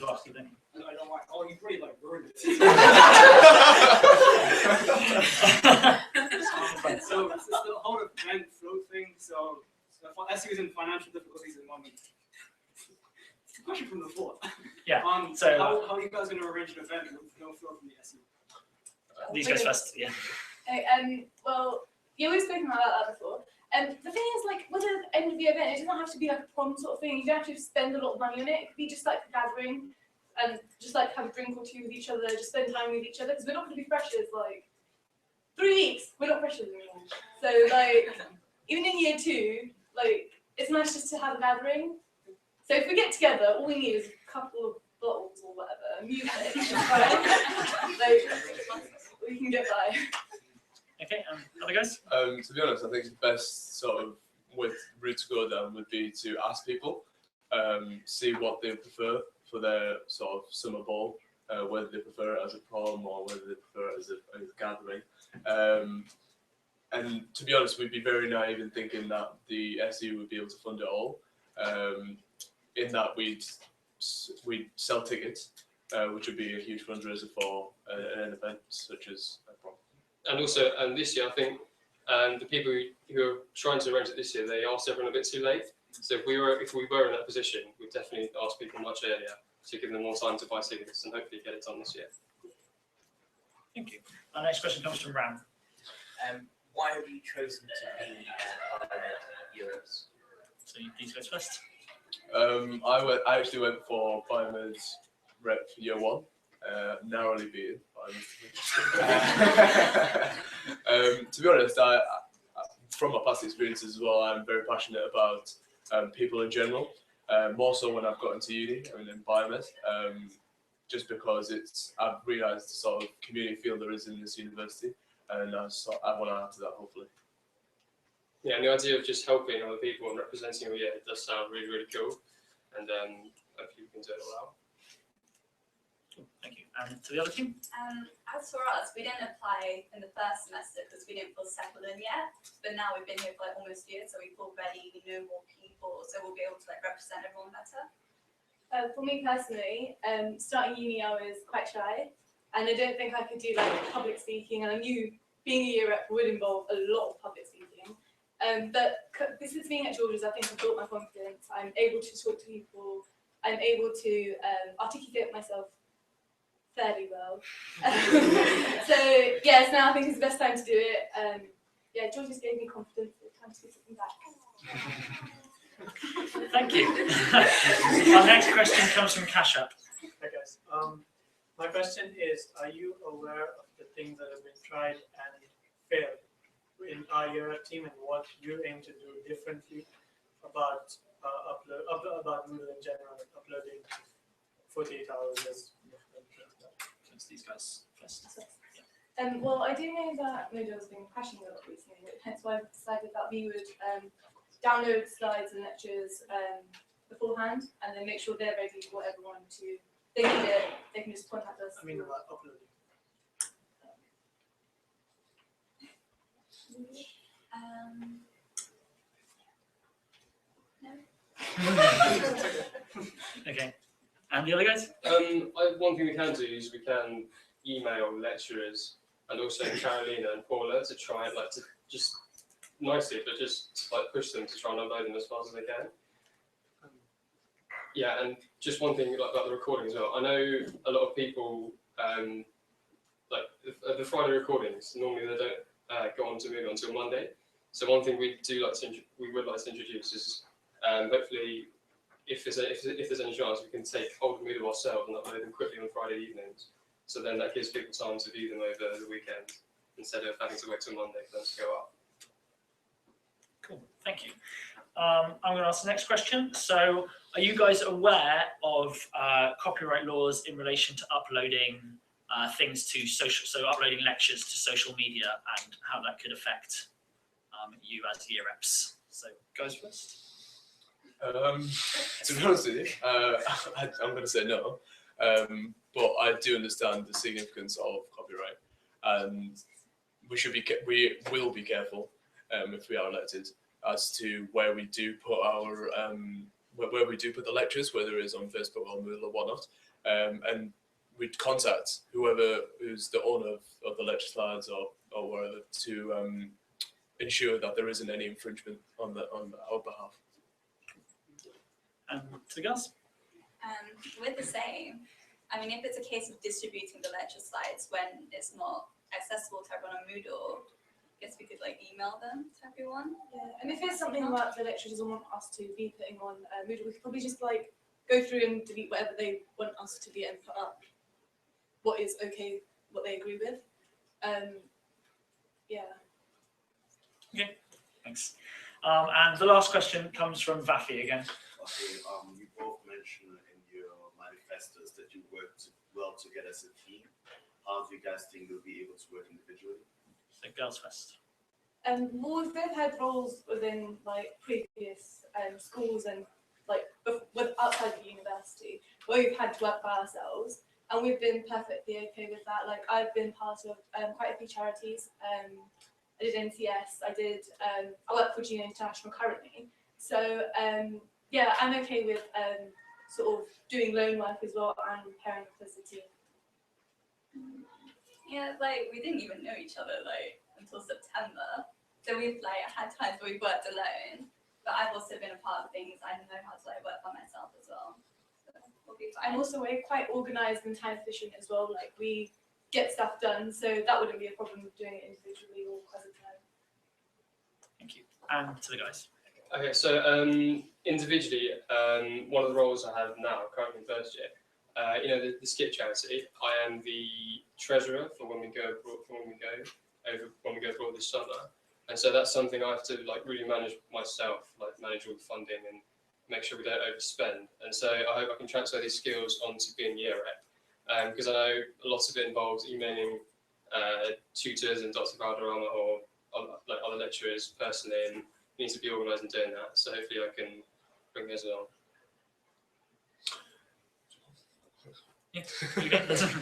to ask you then. I don't mind. Oh, you pretty like ruined it. So it's the whole event flow thing. So for SUs in financial difficulties at the moment. It's a question from the floor. Yeah. So how are you guys going to arrange an event with no flow from the SU? These guys first. Yeah. Well, we've spoken about that before. The thing is, like, with the end of the event, it doesn't have to be like a prom sort of thing. You don't have to spend a lot of money on it. It could be just like a gathering and just like have a drink or two with each other, just spend time with each other, because we're not going to be freshers like 3 weeks. We're not freshers anymore. So like, even in year 2, like, it's nice just to have a gathering. So if we get together, all we need is a couple of bottles or whatever, music, like, we can get by. Okay, other guys? To be honest, I think the best sort of route to go down would be to ask people, see what they prefer for their sort of summer ball, whether they prefer it as a prom or whether they prefer it as a gathering. And to be honest, we'd be very naive in thinking that the SU would be able to fund it all. In that we'd sell tickets, which would be a huge fundraiser for an event such as a prom. And also, this year, I think the people who are trying to arrange it this year, they asked everyone a bit too late. So if we were in that position, we'd definitely ask people much earlier to give them more time to buy tickets and hopefully get it done this year. Thank you. Our next question comes from Ram. Why have you chosen to be Euros? So these guys first. I actually went for Biomed's rep for year 1, narrowly beaten. To be honest, I from my past experiences as well, I'm very passionate about people in general. More so when I've got into uni, in Biomed, just because I've realised the sort of community feel there is in this university, and I want to add to that hopefully. Yeah, and the idea of just helping other people and representing them, it does sound really, really cool, and hopefully we can do it all out. Cool, thank you. And to the other team? As for us, we didn't apply in the first semester because we didn't feel settled in yet. But now we've been here for like almost a year, so we feel ready. We know more people, so we'll be able to like represent everyone better. For me personally, starting uni, I was quite shy, and I don't think I could do like public speaking. And I knew being a year rep would involve a lot of public speaking. But since being at George's, I think I've built my confidence. I'm able to talk to people. I'm able to articulate myself fairly well. So yes, now I think it's the best time to do it. Yeah, George just gave me confidence. It's time to do something back. Thank you. Our next question comes from Cash Up. Hi guys. My question is, are you aware of the things that have been tried and failed in our year team, and what you aim to do differently about about Moodle in general, like uploading 48 hours as These guys first. Well, I do know that Moodle has been crashing a lot recently, hence why I've decided that we would download slides and lectures beforehand, and then make sure they're ready for everyone to. They need it. They can just contact us. I mean, about uploading. No. Okay. And the other guys? One thing we can do is we can email lecturers and also Carolina and Paula to try and to just nicely, but just push them to try and upload them as fast as they can. Yeah, and just one thing about the recording as well. I know a lot of people the Friday recordings. Normally they don't go on to Moodle until Monday. So one thing we would like to introduce is hopefully. If there's any chance, we can take hold of Moodle ourselves and upload them quickly on Friday evenings. So then that gives people time to view them over the weekend instead of having to wait till Monday for them to go up. Cool, thank you. I'm going to ask the next question. So, are you guys aware of copyright laws in relation to uploading things to social? So, uploading lectures to social media and how that could affect you as year reps. So, guys first. To be honest with you, I'm going to say no, but I do understand the significance of copyright, and we will be careful if we are elected as to where we do put our where we do put the lectures, whether it's on Facebook or Moodle or whatnot, and we'd contact whoever who's the owner of the lecture slides or wherever to ensure that there isn't any infringement on our behalf. And to the girls? With the same, I mean, if it's a case of distributing the lecture slides when it's not accessible to everyone on Moodle, I guess we could like email them to everyone. Yeah, and if it's something that the lecturer doesn't want us to be putting on Moodle, we could probably just like go through and delete whatever they want us to delete and put up what is okay, what they agree with. Yeah. Okay, thanks. And the last question comes from Vafi again. Okay, you both mentioned in your manifestos that you work well together as a team. How do you guys think you'll be able to work individually? So girls first. Well, we've both had roles within like previous schools and like with outside the university where we've had to work by ourselves, and we've been perfectly okay with that. Like I've been part of quite a few charities. I did NCS. I work for Junior International currently. So yeah, I'm okay with sort of doing loan work as well and pairing up as a team. Yeah, like we didn't even know each other like until September. So we've like had times where we've worked alone, but I've also been a part of things. I know how to like work by myself as well. So we'll be fine. And also we're quite organised and time efficient as well. Like we get stuff done, so that wouldn't be a problem with doing it individually or quite a time. Thank you. And to the guys. Okay, so individually, one of the roles I have now, currently in first year, the Skip charity, I am the treasurer for when we go abroad this summer, and so that's something I have to like really manage myself, like manage all the funding and make sure we don't overspend. And so I hope I can transfer these skills onto being year rep, because I know a lot of it involves emailing tutors and Dr. Valderrama or like other lecturers personally, and needs to be organised in doing that. So hopefully I can bring those along. Yeah, you get this. Okay,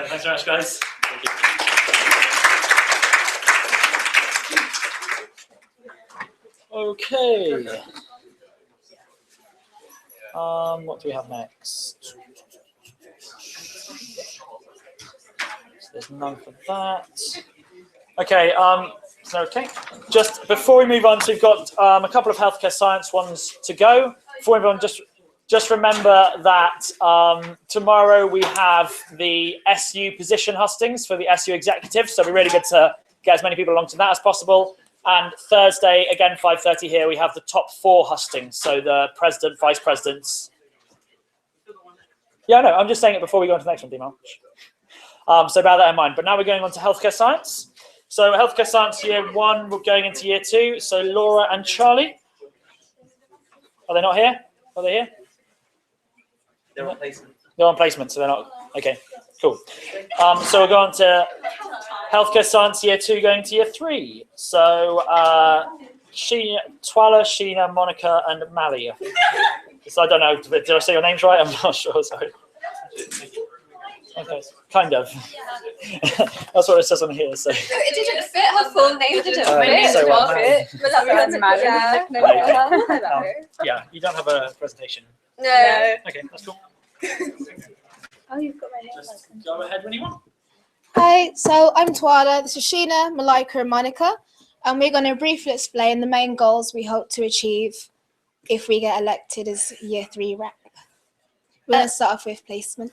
thanks very much, guys. Thank you. Okay. What do we have next? So there's none for that. Okay. Just before we move on, so we've got a couple of healthcare science ones to go. Before we move on, just remember that tomorrow we have the SU position hustings for the SU executive, so it'll be really good to get as many people along to that as possible. And Thursday, again, 5:30 here, we have the top 4 hustings, so the president, vice presidents. Yeah, no, I'm just saying it before we go on to the next one, Dimal. So bear that in mind. But now we're going on to healthcare science. So healthcare science year 1, we're going into year 2. So Laura and Charlie. Are they not here? Are they here? They're on placement. They're on placement, so they're not. Okay, cool. So we'll go on to healthcare science year 2, going to year 3. So Twala, Sheena, Monica, and Mally. So I don't know. Did I say your names right? I'm not sure. Sorry. Okay, kind of. That's what it says on here. So It didn't fit her full name, did it? My name's so what, yeah, you don't have a presentation. No. Okay, that's cool. Oh, you've got my name. Just go ahead when you want. Hi, so I'm Twala, this is Sheena, Malika and Monica, and we're going to briefly explain the main goals we hope to achieve if we get elected as year 3 rep. We're going to start off with placement.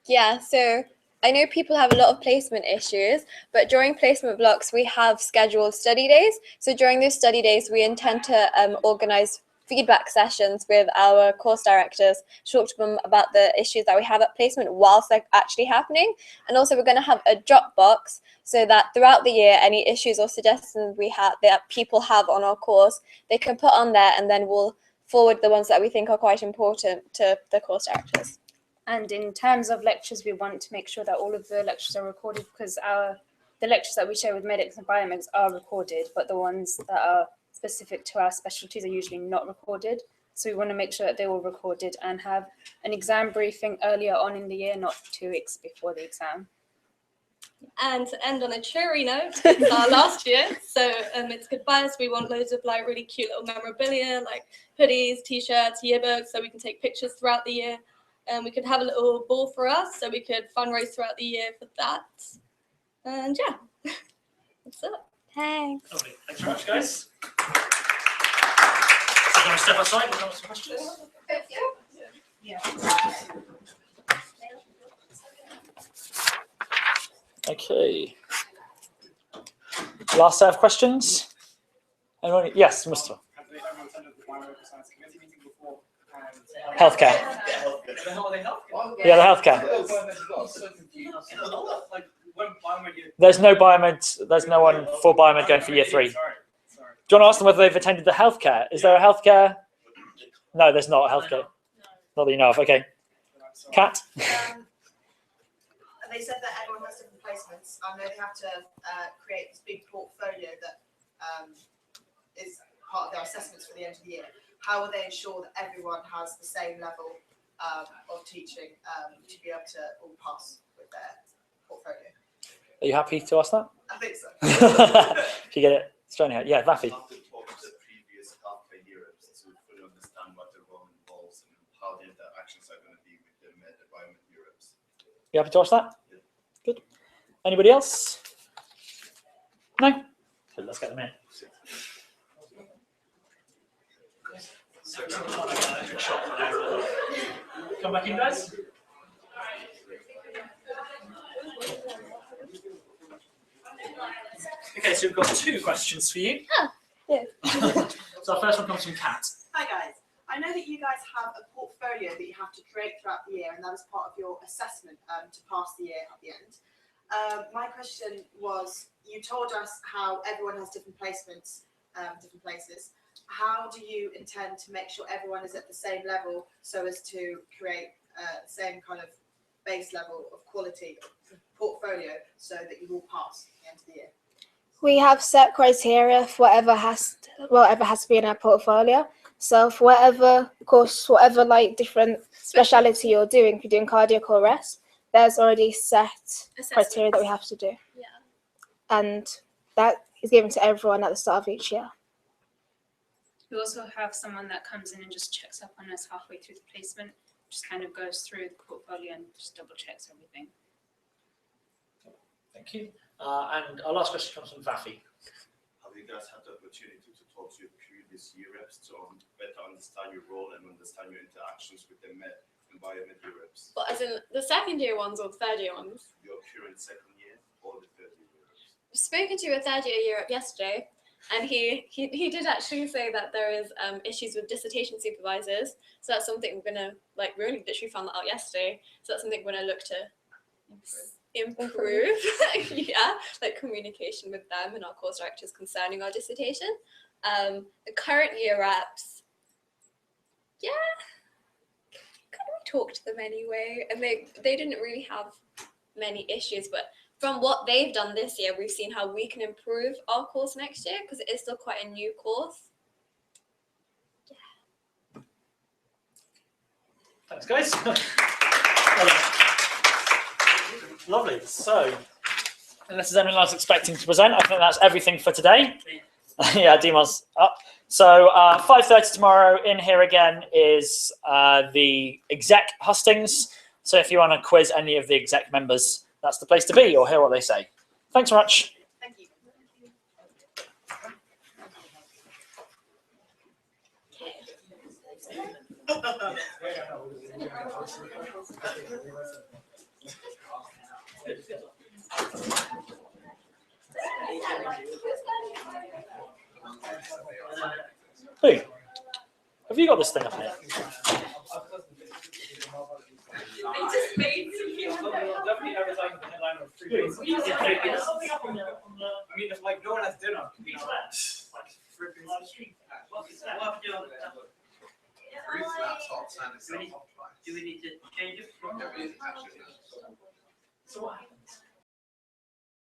Yeah, so I know people have a lot of placement issues, but during placement blocks, we have scheduled study days. So during those study days, we intend to organise feedback sessions with our course directors, talk to them about the issues that we have at placement whilst they're actually happening. And also we're going to have a drop box so that throughout the year, any issues or suggestions we have that people have on our course, they can put on there, and then we'll forward the ones that we think are quite important to the course directors. And in terms of lectures, we want to make sure that all of the lectures are recorded, because the lectures that we share with medics and biomedics are recorded, but the ones that are specific to our specialties are usually not recorded. So we want to make sure that they're all recorded and have an exam briefing earlier on in the year, not 2 weeks before the exam. And to end on a cheery note, it's our last year, so it's goodbye. So we want loads of like really cute little memorabilia, like hoodies, t-shirts, yearbooks, so we can take pictures throughout the year. And we could have a little ball for us, so we could fundraise throughout the year for that. And yeah, that's it. Thanks. Lovely. Thanks very much, guys. So can we step outside? We'll have some questions. Yeah. Okay. Last set of questions. Anyone? Yes, Mr. Have they ever attended the Biomedical Science Committee meeting before? And Healthcare. the hell are they healthcare? Yeah, the healthcare. Like when biomed There's no biomed. There's no one for biomed going for year 3. Sorry. Do you want to ask them whether they've attended the healthcare? Is there a healthcare? No, there's not a healthcare. Not that you know of. Okay. Kat. They said that everyone has different placements. I know they have to create this big portfolio that is part of their assessments for the end of the year. How will they ensure that everyone has the same level of teaching to be able to all pass with their portfolio? Are you happy to ask that? I think so. If you get it straight ahead. Yeah, Vafi. Talk to the previous healthcare Europe to fully understand what the role involves and how the interactions are going to be with the environment Europes. You happy to ask that? Good. Anybody else? No? Good, let's get them in. Come back in, guys. Okay, so we've got 2 questions for you. Yeah. So our first one comes from Kat. Hi guys. I know that you guys have a portfolio that you have to create throughout the year, and that is part of your assessment to pass the year at the end. My question was, you told us how everyone has different placements, different places. How do you intend to make sure everyone is at the same level so as to create the same kind of base level of quality portfolio so that you will pass at the end of the year? We have set criteria for whatever has to be in our portfolio. So for whatever course, whatever like different speciality you're doing, if you're doing cardiac or rest, there's already set criteria that we have to do. Yeah. And that is given to everyone at the start of each year. We also have someone that comes in and just checks up on us halfway through the placement, just kind of goes through the portfolio and just double checks everything. Thank you. And our last question comes from Vafi. Have you guys had the opportunity to talk to your previous year reps to better understand your role and understand your interactions with the med and biomed year reps? But as in the second year ones or the third year ones? Your current second year or the third year reps? I've spoken to a third year rep yesterday, and he did actually say that there is issues with dissertation supervisors. So that's something we're gonna we only literally found that out yesterday. So that's something we're gonna look to improve. Yeah, like communication with them and our course directors concerning our dissertation. The current year reps, yeah, kind of talk to them anyway, and they didn't really have many issues, but from what they've done this year, we've seen how we can improve our course next year because it is still quite a new course. Yeah. Thanks, guys. Lovely. So, unless there's anyone else expecting to present, I think that's everything for today. Yeah, Dimon's up. So 5:30 tomorrow in here again is the exec hustings. So if you want to quiz any of the exec members, that's the place to be, or hear what they say. Thanks very much. Thank you. Who? Have you got this thing up here? I just made Definitely advertising the headline of free days. I mean, if like no one has dinner, you know, like free days. Do we need to change it? So what?